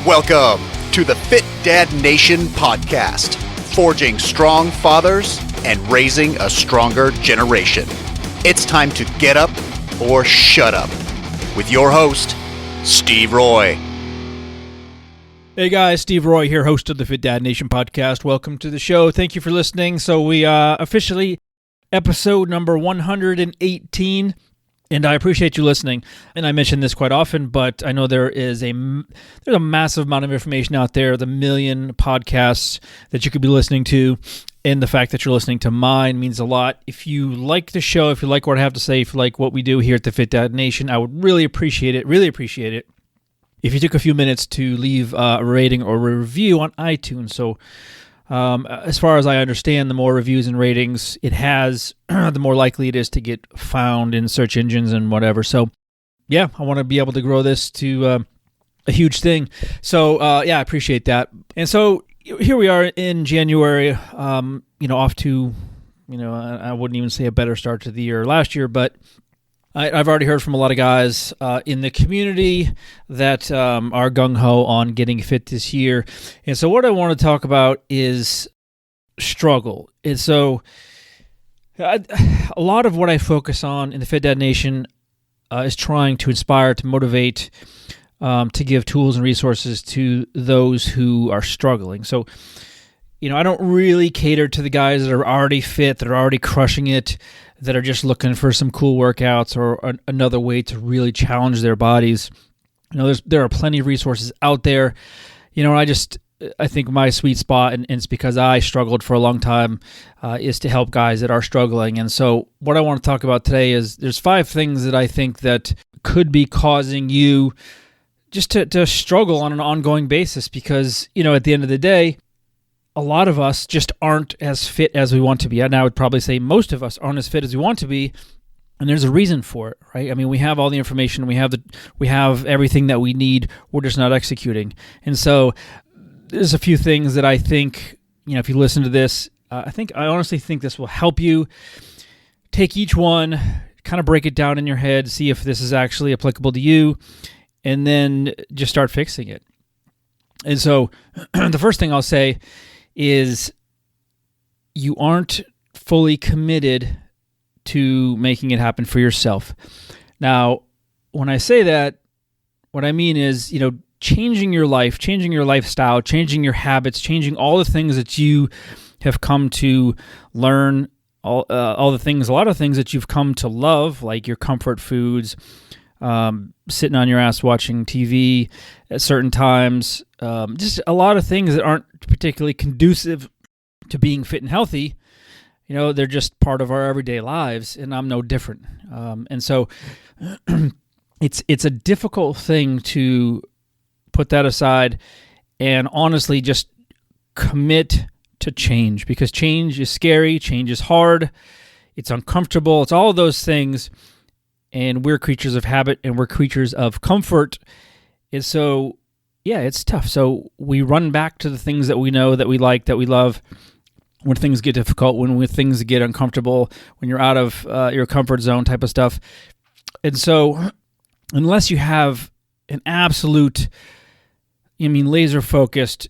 Welcome to the Fit Dad Nation podcast, forging strong fathers and raising a stronger generation. It's time to get up or shut up with your host, Steve Roy. Hey guys, Steve Roy here, host of the Fit Dad Nation podcast. Welcome to the show. Thank you for listening. So we officially episode number 118. And I appreciate you listening. And I mention this quite often, but I know there's a massive amount of information out there, the million podcasts that you could be listening to. And the fact that you're listening to mine means a lot. If you like the show, if you like what I have to say, if you like what we do here at the Fit Dad Nation, I would really appreciate it if you took a few minutes to leave a rating or a review on iTunes. So as far as I understand, the more reviews and ratings it has, the more likely it is to get found in search engines and whatever. So, yeah, I want to be able to grow this to a huge thing. So, I appreciate that. And so here we are in January, off to, I wouldn't even say a better start to the year last year, but I've already heard from a lot of guys in the community that are gung-ho on getting fit this year. And so what I want to talk about is struggle. And so a lot of what I focus on in the Fit Dad Nation is trying to inspire, to motivate, to give tools and resources to those who are struggling. So, I don't really cater to the guys that are already fit, that are already crushing it, that are just looking for some cool workouts or another way to really challenge their bodies. There are plenty of resources out there. I think my sweet spot, and it's because I struggled for a long time, is to help guys that are struggling. And so what I want to talk about today is there's 5 things that I think that could be causing you just to struggle on an ongoing basis because, at the end of the day, a lot of us just aren't as fit as we want to be. And I would probably say most of us aren't as fit as we want to be, and there's a reason for it, right? I mean, we have all the information, we have everything that we need, we're just not executing. And so there's a few things that I think, if you listen to this, I honestly think this will help you take each one, kind of break it down in your head, see if this is actually applicable to you, and then just start fixing it. And so the first thing I'll say is you aren't fully committed to making it happen for yourself. Now, when I say that, what I mean is, changing your life, changing your lifestyle, changing your habits, changing all the things that you have come to learn, a lot of things that you've come to love, like your comfort foods, sitting on your ass watching TV at certain times, just a lot of things that aren't particularly conducive to being fit and healthy. They're just part of our everyday lives, and I'm no different. And so it's a difficult thing to put that aside and honestly just commit to change, because change is scary, change is hard, it's uncomfortable, it's all of those things. And we're creatures of habit, and we're creatures of comfort. And so, it's tough. So we run back to the things that we know, that we like, that we love, when things get difficult, when things get uncomfortable, when you're out of your comfort zone type of stuff. And so unless you have an absolute, laser-focused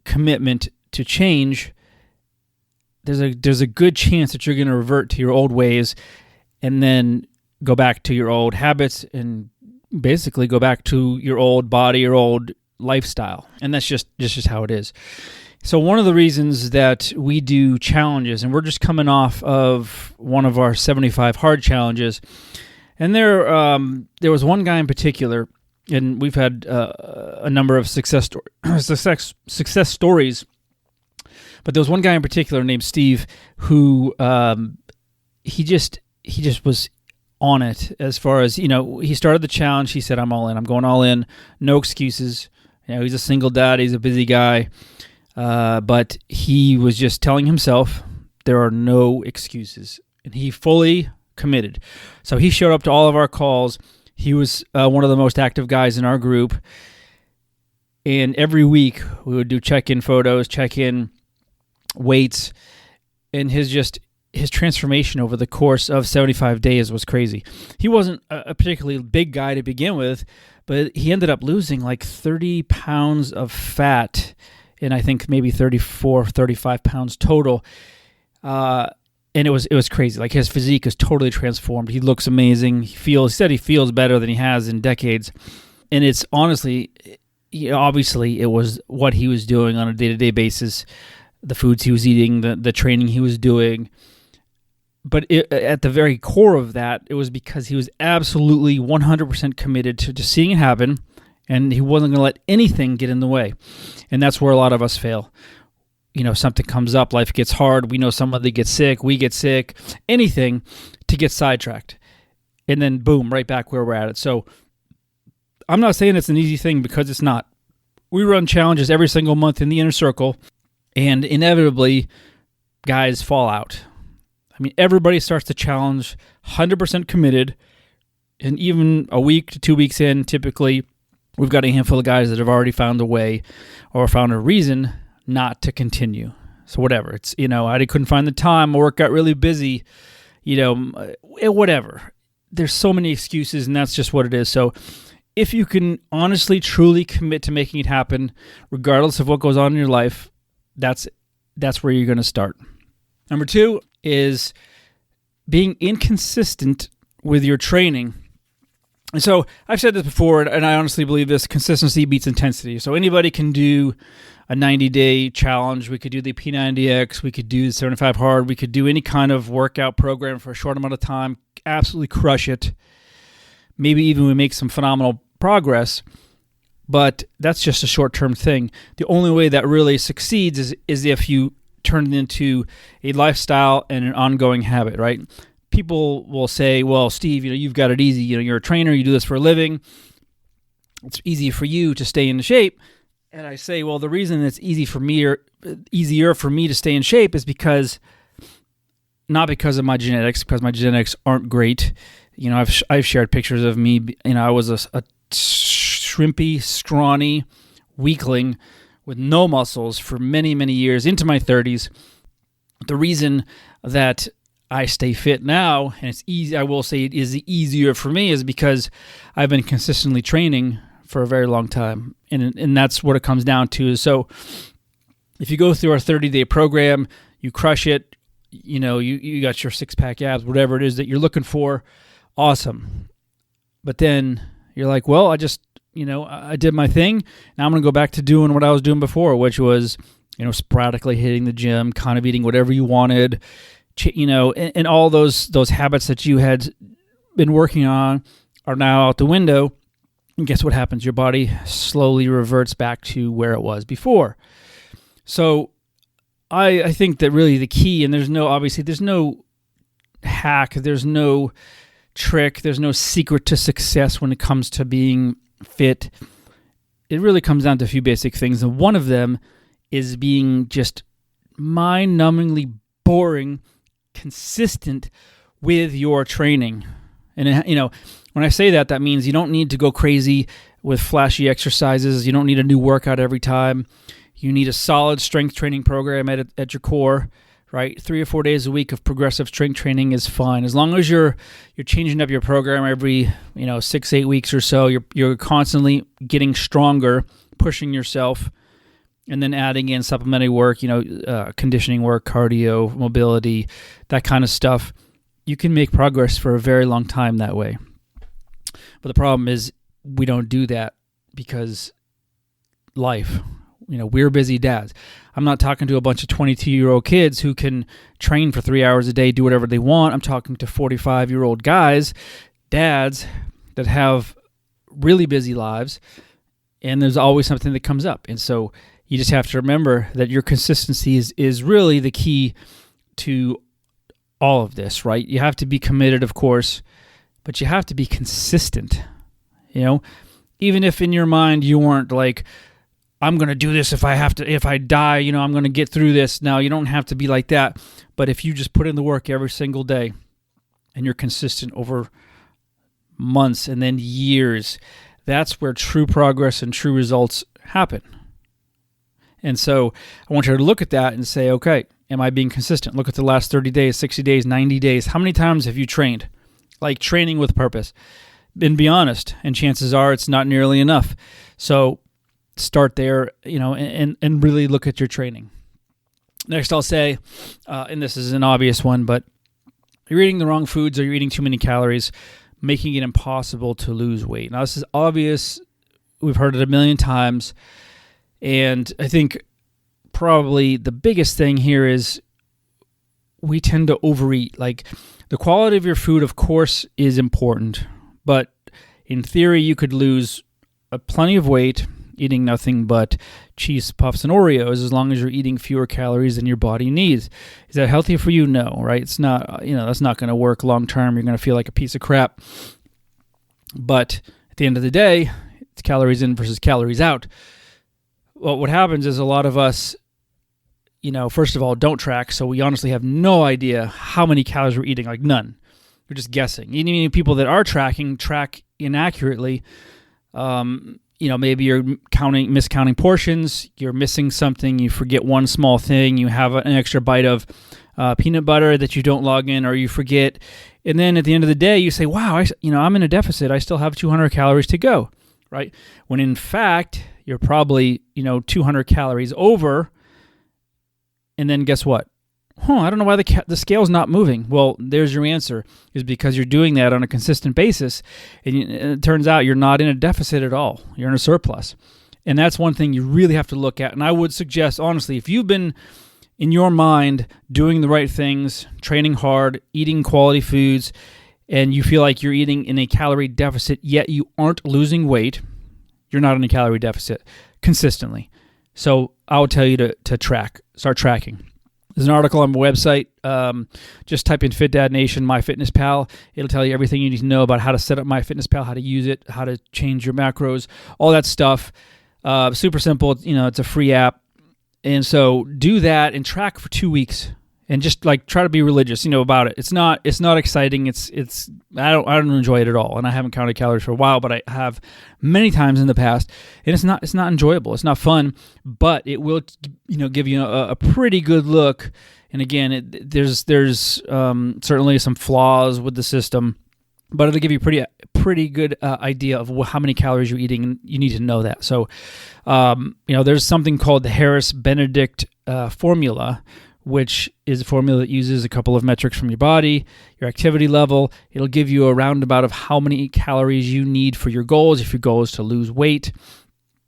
commitment to change, there's a good chance that you're going to revert to your old ways and then go back to your old habits and basically go back to your old body, your old lifestyle. And that's just how it is. So one of the reasons that we do challenges, and we're just coming off of one of our 75 hard challenges, and there was one guy in particular, and we've had a number of success stories, but there was one guy in particular named Steve who he just was on it as far as, he started the challenge. He said, I'm all in. I'm going all in. No excuses. He's a single dad. He's a busy guy. But he was just telling himself there are no excuses. And he fully committed. So he showed up to all of our calls. He was one of the most active guys in our group. And every week we would do check-in photos, check-in weights, and his transformation over the course of 75 days was crazy. He wasn't a particularly big guy to begin with, but he ended up losing like 30 pounds of fat, and I think maybe 34, 35 pounds total. And it was crazy. Like, his physique is totally transformed. He looks amazing. He said he feels better than he has in decades. And it's honestly, obviously it was what he was doing on a day-to-day basis, the foods he was eating, the training he was doing. But at the very core of that, it was because he was absolutely 100% committed to just seeing it happen, and he wasn't going to let anything get in the way. And that's where a lot of us fail. Something comes up, life gets hard, we know somebody gets sick, we get sick, anything to get sidetracked. And then boom, right back where we're at it. So I'm not saying it's an easy thing, because it's not. We run challenges every single month in the inner circle, and inevitably guys fall out. I mean, everybody starts the challenge 100% committed, and even a week to 2 weeks in, typically we've got a handful of guys that have already found a way or found a reason not to continue. So whatever, it's, I couldn't find the time, my work got really busy, whatever. There's so many excuses, and that's just what it is. So if you can honestly, truly commit to making it happen, regardless of what goes on in your life, that's where you're going to start. Number 2 is being inconsistent with your training. And so I've said this before, and I honestly believe this: consistency beats intensity. So anybody can do a 90-day challenge. We could do the P90X. We could do the 75 hard. We could do any kind of workout program for a short amount of time, absolutely crush it. Maybe even we make some phenomenal progress, but that's just a short-term thing. The only way that really succeeds is if you turn it into a lifestyle and an ongoing habit, right? People will say, well, Steve, you've got it easy. You're a trainer. You do this for a living. It's easy for you to stay in shape. And I say, well, the reason it's easier for me to stay in shape is not because of my genetics, because my genetics aren't great. I've shared pictures of me. I was a shrimpy, scrawny weakling with no muscles for many, many years into my 30s. The reason that I stay fit now, and it's easy, I will say it is easier for me, is because I've been consistently training for a very long time. And that's what it comes down to. So if you go through our 30-day program, you crush it, you got your six-pack abs, whatever it is that you're looking for, awesome. But then you're like, well, I just, I did my thing. Now I'm going to go back to doing what I was doing before, which was, sporadically hitting the gym, kind of eating whatever you wanted, and all those habits that you had been working on are now out the window. And guess what happens? Your body slowly reverts back to where it was before. So I think that really the key, and there's no hack, there's no trick, there's no secret to success when it comes to being fit. It really comes down to a few basic things. And one of them is being just mind-numbingly boring, consistent with your training. And, when I say that means you don't need to go crazy with flashy exercises. You don't need a new workout every time. You need a solid strength training program at your core, right? 3 or 4 days a week of progressive strength training is fine. As long as you're changing up your program every, 6-8 weeks or so, you're constantly getting stronger, pushing yourself, and then adding in supplementary work, conditioning work, cardio, mobility, that kind of stuff. You can make progress for a very long time that way. But the problem is we don't do that because life. We're busy dads. I'm not talking to a bunch of 22-year-old kids who can train for 3 hours a day, do whatever they want. I'm talking to 45-year-old guys, dads, that have really busy lives, and there's always something that comes up. And so you just have to remember that your consistency is really the key to all of this, right? You have to be committed, of course, but you have to be consistent. Even if in your mind you weren't like, I'm going to do this if I die, I'm going to get through this. Now, you don't have to be like that. But if you just put in the work every single day and you're consistent over months and then years, that's where true progress and true results happen. And so I want you to look at that and say, okay, am I being consistent? Look at the last 30 days, 60 days, 90 days. How many times have you trained? Like training with purpose. and be honest. And chances are it's not nearly enough. So start there, and really look at your training. Next, I'll say, and this is an obvious one, but you're eating the wrong foods or you're eating too many calories, making it impossible to lose weight. Now, this is obvious. We've heard it a million times. And I think probably the biggest thing here is we tend to overeat. Like, the quality of your food, of course, is important. But in theory, you could lose plenty of weight eating nothing but cheese puffs and Oreos as long as you're eating fewer calories than your body needs. Is that healthy for you? No, right? It's not, that's not going to work long term. You're going to feel like a piece of crap. But at the end of the day, it's calories in versus calories out. Well, what happens is a lot of us, first of all, don't track, so we honestly have no idea how many calories we're eating, like none. We're just guessing. Even people that are tracking track inaccurately. Maybe you're miscounting portions, you're missing something, you forget one small thing, you have an extra bite of peanut butter that you don't log in or you forget. And then at the end of the day, you say, wow, I'm in a deficit. I still have 200 calories to go, right? When in fact, you're probably, 200 calories over. And then guess what? I don't know why the scale's not moving. Well, there's your answer, is because you're doing that on a consistent basis. And it turns out you're not in a deficit at all. You're in a surplus. And that's one thing you really have to look at. And I would suggest, honestly, if you've been, in your mind, doing the right things, training hard, eating quality foods, and you feel like you're eating in a calorie deficit, yet you aren't losing weight, you're not in a calorie deficit consistently. So I would tell you to start tracking. There's an article on my website. Just type in Fit Dad Nation, MyFitnessPal. It'll tell you everything you need to know about how to set up MyFitnessPal, how to use it, how to change your macros, all that stuff. Super simple. It's a free app. And so do that and track for 2 weeks and just try to be religious, about it. It's not exciting. I don't enjoy it at all. And I haven't counted calories for a while, but I have many times in the past. And it's not enjoyable. It's not fun, but it will, give you a pretty good look. And again, there's certainly some flaws with the system, but it'll give you pretty good idea of how many calories you're eating, and you need to know that. So, there's something called the Harris-Benedict formula, which is a formula that uses a couple of metrics from your body, your activity level. It'll give you a roundabout of how many calories you need for your goals. If your goal is to lose weight,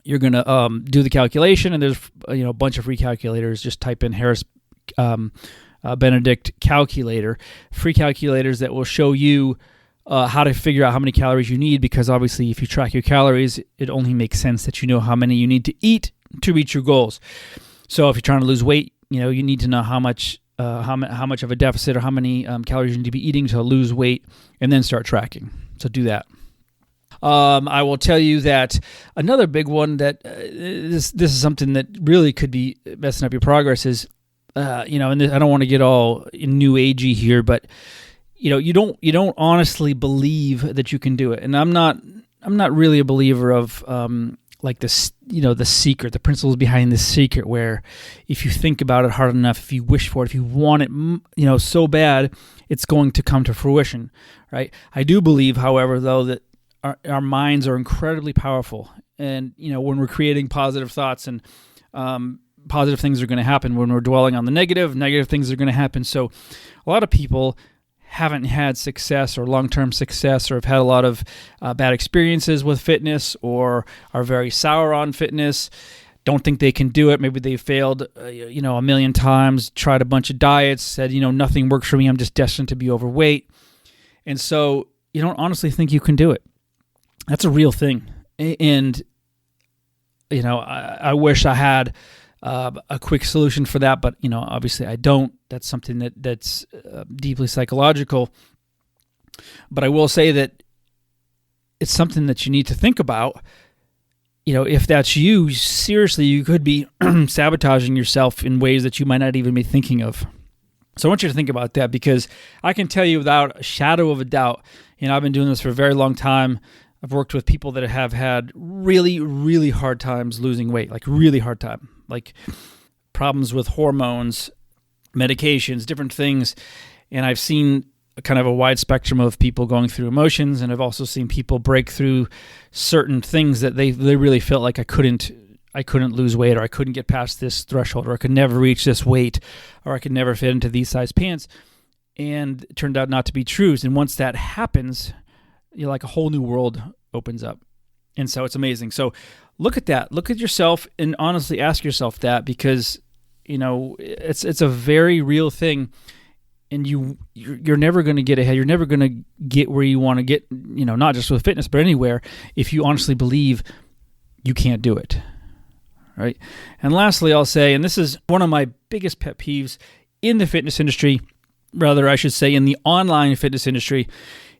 you're going to do the calculation, and there's a bunch of free calculators. Just type in Harris Benedict calculator, free calculators that will show you how to figure out how many calories you need, because obviously if you track your calories, it only makes sense that you know how many you need to eat to reach your goals. So if you're trying to lose weight, you need to know how much of a deficit or how many calories you need to be eating to lose weight, and then start tracking. So do that. I will tell you that another big one that this is something that really could be messing up your progress is, and I don't want to get all new agey here, but you don't honestly believe that you can do it. And I'm not really a believer of this, the secret, the principles behind the secret, where if you think about it hard enough, if you wish for it, if you want it, so bad, it's going to come to fruition, right? I do believe, however, though, that our minds are incredibly powerful. And, when we're creating positive thoughts and positive things are going to happen. When we're dwelling on the negative things are going to happen. So a lot of people haven't had success or long-term success, or have had a lot of bad experiences with fitness, or are very sour on fitness, don't think they can do it. Maybe they failed, a million times, tried a bunch of diets, said, nothing works for me. I'm just destined to be overweight. And so you don't honestly think you can do it. That's a real thing. And, I wish I had a quick solution for that, but obviously I don't. That's something that's deeply psychological. But I will say that it's something that you need to think about. If that's you, seriously, you could be sabotaging yourself in ways that you might not even be thinking of. So I want you to think about that, because I can tell you without a shadow of a doubt, I've been doing this for a very long time. I've worked with people that have had really, really hard times losing weight, like really hard time, like problems with hormones, medications, different things. And I've seen kind of a wide spectrum of people going through emotions, and I've also seen people break through certain things that they really felt like I couldn't lose weight, or I couldn't get past this threshold, or I could never reach this weight, or I could never fit into these size pants. And it turned out not to be true. And once that happens, like a whole new world opens up. And so it's amazing. So look at that. Look at yourself and honestly ask yourself that, because it's a very real thing. And you're never going to get ahead. You're never going to get where you want to get, not just with fitness, but anywhere, if you honestly believe you can't do it. Right? And lastly, I'll say, and this is one of my biggest pet peeves in the fitness industry, rather I should say in the online fitness industry,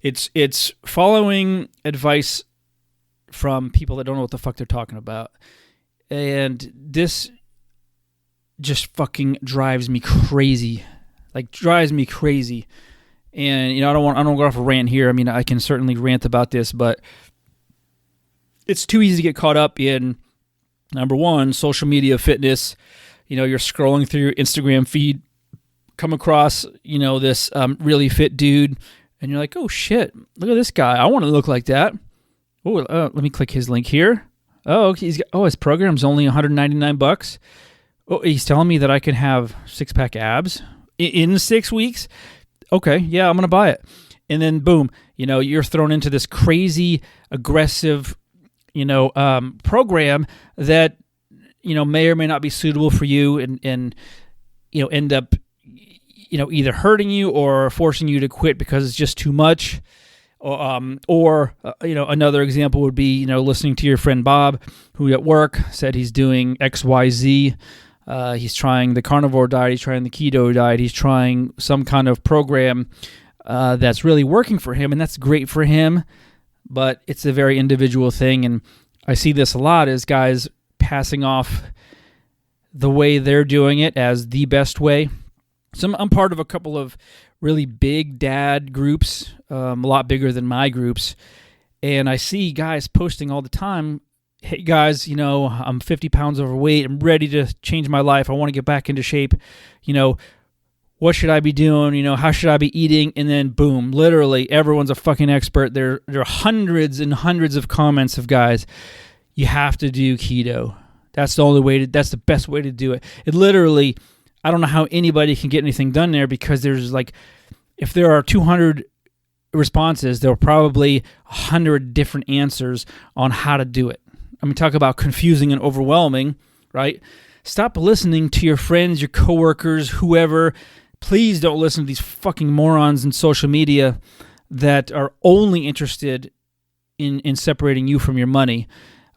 it's following advice from people that don't know what the fuck they're talking about. And this just fucking drives me crazy. And I don't want to go off a rant here. I mean, I can certainly rant about this, but it's too easy to get caught up in, number one, social media fitness. You're scrolling through your Instagram feed, come across, this really fit dude, and you're like, oh shit, look at this guy. I want to look like that. Oh, let me click his link here. Oh, his program's only $199. Oh, he's telling me that I can have 6-pack abs in 6 weeks. Okay, yeah, I'm gonna buy it. And then boom, you're thrown into this crazy, aggressive, program that may or may not be suitable for you, and end up either hurting you or forcing you to quit because it's just too much. Or another example would be, listening to your friend Bob, who at work said he's doing XYZ. He's trying the carnivore diet, he's trying the keto diet, he's trying some kind of program that's really working for him, and that's great for him, but it's a very individual thing. And I see this a lot, is guys passing off the way they're doing it as the best way. So I'm part of a couple of really big dad groups, a lot bigger than my groups, and I see guys posting all the time, hey guys, I'm 50 pounds overweight, I'm ready to change my life, I want to get back into shape, what should I be doing, how should I be eating? And then boom, literally everyone's a fucking expert. There are hundreds and hundreds of comments of guys, you have to do keto. That's the best way to do it. It literally, I don't know how anybody can get anything done there, because there's if there are 200 responses, there are probably 100 different answers on how to do it. I mean, talk about confusing and overwhelming, right? Stop listening to your friends, your coworkers, whoever. Please don't listen to these fucking morons in social media that are only interested in separating you from your money.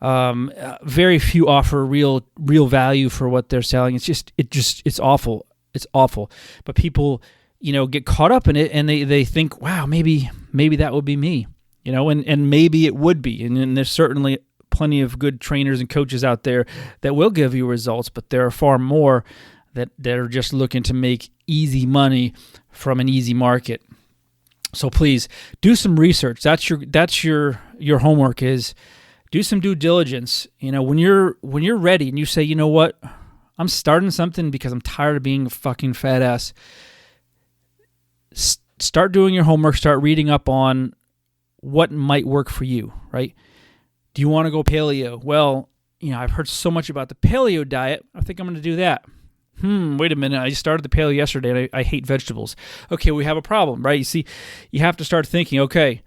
Very few offer real value for what they're selling. It's awful. It's awful. But people, get caught up in it, and they think, wow, maybe that would be me, and maybe it would be. And there's certainly plenty of good trainers and coaches out there that will give you results, but there are far more that are just looking to make easy money from an easy market. So please do some research. That's your homework, is do some due diligence. When you're ready and you say, you know what, I'm starting something because I'm tired of being a fucking fat ass. Start doing your homework. Start reading up on what might work for you, right? Do you want to go paleo? Well, I've heard so much about the paleo diet. I think I'm going to do that. Wait a minute. I just started the paleo yesterday, and I hate vegetables. Okay, we have a problem, right? You see, you have to start thinking, okay,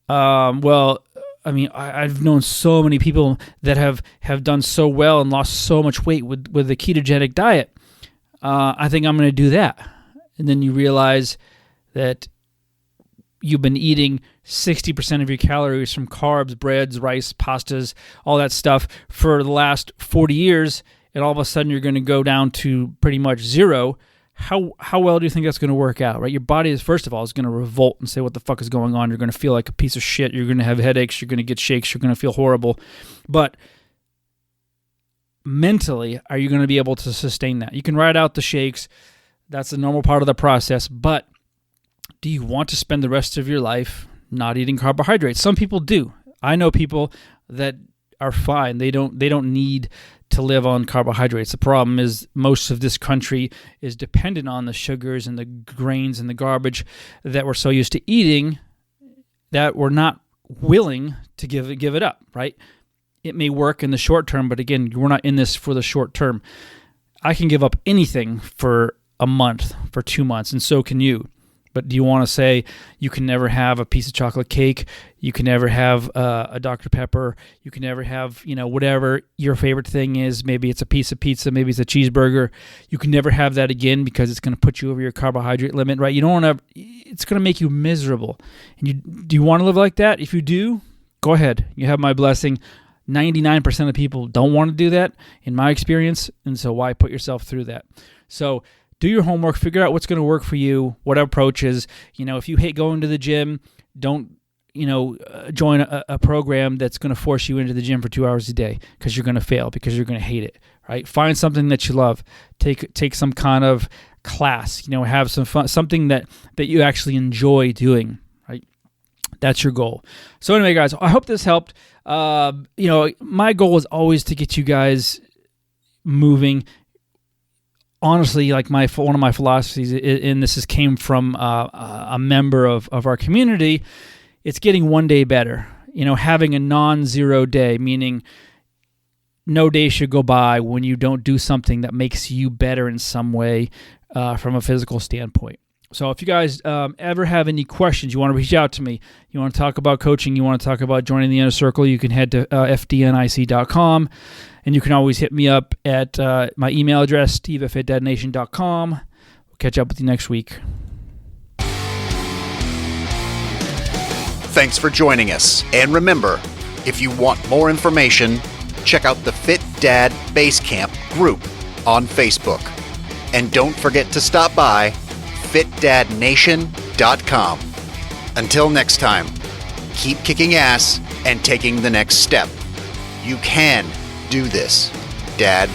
well, I mean, I've known so many people that have done so well and lost so much weight with the ketogenic diet. I think I'm going to do that. And then you realize that you've been eating 60% of your calories from carbs, breads, rice, pastas, all that stuff for the last 40 years, and all of a sudden you're going to go down to pretty much zero. How well do you think that's going to work out, right? Your body is, first of all, is going to revolt and say, what the fuck is going on? You're going to feel like a piece of shit. You're going to have headaches. You're going to get shakes. You're going to feel horrible. But mentally, are you going to be able to sustain that? You can ride out the shakes. That's a normal part of the process. But do you want to spend the rest of your life not eating carbohydrates? Some people do. I know people that are fine. They don't need to live on carbohydrates. The problem is most of this country is dependent on the sugars and the grains and the garbage that we're so used to eating that we're not willing to give it up, right? It may work in the short term, but again, we're not in this for the short term. I can give up anything for a month, for 2 months, and so can you. But do you want to say you can never have a piece of chocolate cake? You can never have a Dr. Pepper. You can never have, whatever your favorite thing is. Maybe it's a piece of pizza. Maybe it's a cheeseburger. You can never have that again because it's going to put you over your carbohydrate limit, right? You don't want to. It's going to make you miserable. And do you want to live like that? If you do, go ahead. You have my blessing. 99% of people don't want to do that, in my experience, and so why put yourself through that? So do your homework, figure out what's going to work for you, what approaches. If you hate going to the gym, don't join a program that's going to force you into the gym for 2 hours a day because you're going to fail, because you're going to hate it, right? Find something that you love. Take some kind of class, have some fun, something that you actually enjoy doing, right? That's your goal. So anyway, guys, I hope this helped. My goal is always to get you guys moving. Honestly, like one of my philosophies, and this came from a member of our community, it's getting one day better. Having a non-zero day, meaning no day should go by when you don't do something that makes you better in some way from a physical standpoint. So if you guys ever have any questions, you want to reach out to me, you want to talk about coaching, you want to talk about joining the inner circle, you can head to fdnic.com, and you can always hit me up at my email address, steve@fitdadnation.com. We'll catch up with you next week. Thanks for joining us. And remember, if you want more information, check out the Fit Dad Basecamp group on Facebook. And don't forget to stop by fitdadnation.com. Until next time, keep kicking ass and taking the next step. You can do this, Dad.